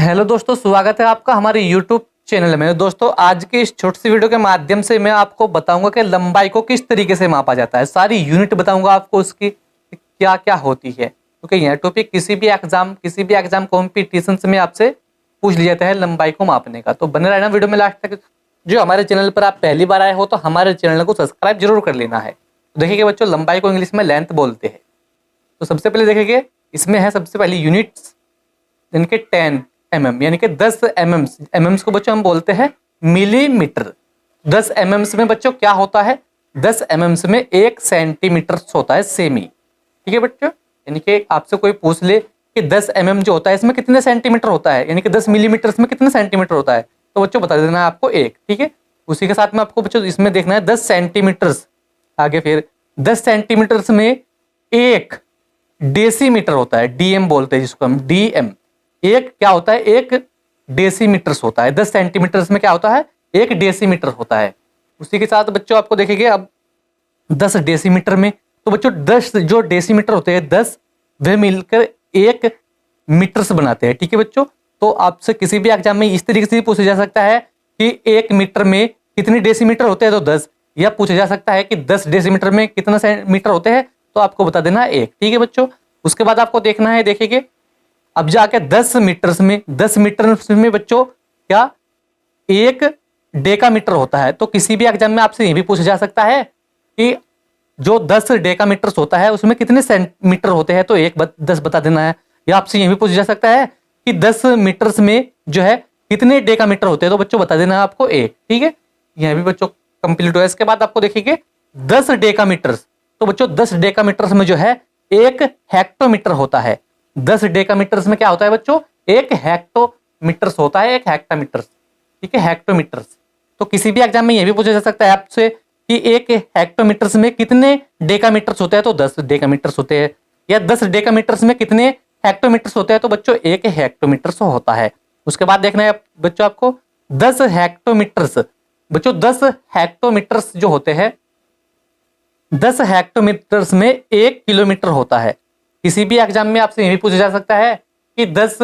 Hello दोस्तों, स्वागत है आपका हमारे YouTube चैनल में। दोस्तों, आज की इस छोटी सी वीडियो के माध्यम से मैं आपको बताऊंगा कि लंबाई को किस तरीके से मापा जाता है। सारी यूनिट बताऊंगा आपको उसकी क्या क्या होती है, क्योंकि यह टॉपिक किसी भी एग्जाम कॉम्पिटिशन में आपसे पूछ लिया जाता है लंबाई को मापने का। तो बने रहना वीडियो में लास्ट तक। जो हमारे चैनल पर आप पहली बार आए हो तो हमारे चैनल को सब्सक्राइब जरूर कर लेना है। तो देखिए बच्चों, लंबाई को इंग्लिश में लेंथ बोलते हैं। तो सबसे पहले देखेंगे, इसमें है सबसे पहली यूनिट्स, इनके 10 mm यानी कि 10 mm को बच्चों हम बोलते हैं मिलीमीटर। 10 mm में बच्चों क्या होता है, 10 mm में 1 सेंटीमीटर होता है, सेमी। ठीक है बच्चों, यानी कि आपसे कोई पूछ ले कि 10 mm जो होता है इसमें कितने सेंटीमीटर होता है, यानी कि 10 मिलीमीटर में कितने सेंटीमीटर होता है, तो बच्चों बता देना है आपको 1। ठीक है, उसी के साथ में आपको बच्चों इसमें देखना है 10 सेंटीमीटर आगे, फिर 10 सेंटीमीटर में 1 डेसीमीटर होता है, डीएम बोलते हैं जिसको हम, डीएम। एक क्या होता है, 1 डेसीमीटर होता है। 10 सेंटीमीटर में क्या होता है, 1 डेसीमीटर होता है। उसी के साथ बच्चों आपको देखेंगे अब 10 डेसीमीटर में, तो बच्चों 10 जो डेसीमीटर होते हैं 10 वे मिलकर 1 मीटर्स बनाते हैं। ठीक है बच्चों, तो आपसे किसी भी एग्जाम में इस तरीके से पूछा जा सकता है कि 1 मीटर में कितने डेसीमीटर होते हैं, तो 10, या पूछा जा सकता है कि 10 डेसीमीटर में कितना मीटर होते हैं, तो आपको बता देना है 1। ठीक है बच्चों, उसके बाद आपको देखना है, देखिए अब जाके 10 मीटर में बच्चों क्या 1 डेकामीटर होता है। तो किसी भी एग्जाम में आपसे ये भी पूछा जा सकता है कि जो 10 डेकामीटर होता है उसमें कितने सेंटीमीटर होते हैं, तो 10 बता देना है। या आपसे ये भी पूछा जा सकता है कि 10 मीटर में जो है कितने डेकामीटर होते हैं, तो बच्चों बता देना है आपको 1। ठीक है, यह भी बच्चों कंप्लीट हुआ। इसके बाद आपको देखिए 10 डेकामीटर, तो बच्चों 10 डेकामीटर में जो है 1 हेक्टोमीटर होता है। 10 डेकामीटर में क्या होता है बच्चों, 1 हेक्टोमीटर होता है, 1 हेक्टामीटर। ठीक है, हेक्टोमीटर। तो किसी भी एग्जाम में यह भी पूछा जा सकता है आपसे कि 1 हेक्टोमीटर में कितने डेकामीटर होते हैं, तो 10 डेकामीटर होते हैं। या 10 डेकामीटर में कितने हेक्टोमीटर होते हैं, तो बच्चों 1 हेक्टोमीटर होता है। उसके बाद देखना है बच्चों आपको 10 हेक्टोमीटर, बच्चों 10 हेक्टोमीटर जो होते हैं, 10 हेक्टोमीटर में 1 किलोमीटर होता है। किसी भी एग्जाम में आपसे ये भी पूछा जा सकता है कि 10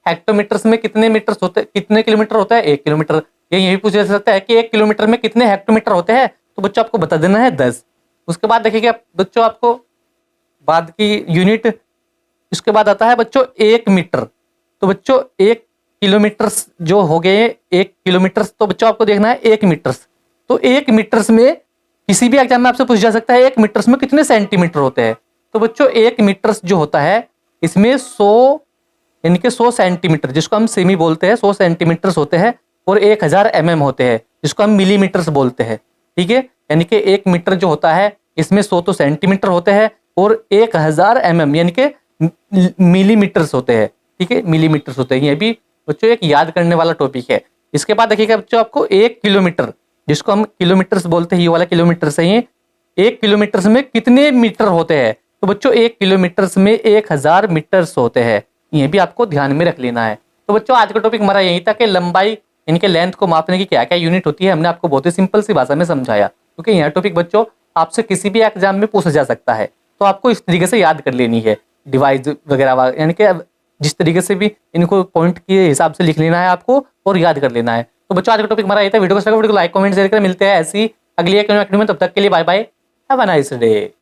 हेक्टोमीटर में कितने मीटर होते, कितने किलोमीटर होता है, 1 किलोमीटर। ये भी पूछा जा सकता है कि 1 किलोमीटर में कितने हेक्टोमीटर होते हैं, तो बच्चों आपको बता देना है 10। उसके बाद देखिए बच्चों आपको बाद की यूनिट, इसके बाद आता है बच्चों 1 मीटर। तो बच्चों 1 किलोमीटर जो हो गए 1 किलोमीटर, तो बच्चों आपको देखना है 1 मीटर। तो 1 मीटर में किसी भी एग्जाम में आपसे पूछा जा सकता है 1 मीटर में कितने सेंटीमीटर होते हैं, तो बच्चों 1 मीटर जो होता है इसमें 100 यानी कि 100 सेंटीमीटर जिसको हम सेमी बोलते हैं, 100 सेंटीमीटर होते हैं, और 1000 mm होते हैं जिसको हम मिलीमीटर बोलते हैं। ठीक है, यानी कि 1 मीटर जो होता है इसमें 100 तो सेंटीमीटर होते हैं और 1000 mm यानी कि मिलीमीटर्स होते हैं। ठीक है, मिलीमीटर्स होते हैं। ये भी बच्चों एक याद करने वाला टॉपिक है। इसके बाद देखिएगा बच्चों आपको 1 किलोमीटर जिसको हम किलोमीटर्स बोलते हैं, ये वाला किलोमीटर सही है। 1 किलोमीटर में कितने मीटर होते हैं, तो बच्चों 1 किलोमीटर में 1000 मीटर्स होते हैं। ये भी आपको ध्यान में रख लेना है। तो बच्चों आज का टॉपिक हमारा यही था कि लंबाई इनके लेंथ को मापने की क्या क्या यूनिट होती है। हमने आपको बहुत ही सिंपल सी भाषा में समझाया, क्योंकि यह टॉपिक बच्चों आपसे किसी भी एग्जाम में पूछा जा सकता है। तो आपको इस तरीके से याद कर लेनी है, डिवाइस वगैरह, यानी कि जिस तरीके से भी इनको पॉइंट के हिसाब से लिख लेना है आपको और याद कर लेना है। तो बच्चों आज का टॉपिक हमारा यही था। वीडियो को लाइक कमेंट शेयर कर, मिलते हैं ऐसी अगली एक वीडियो में। तब तक के लिए bye bye, have a nice day.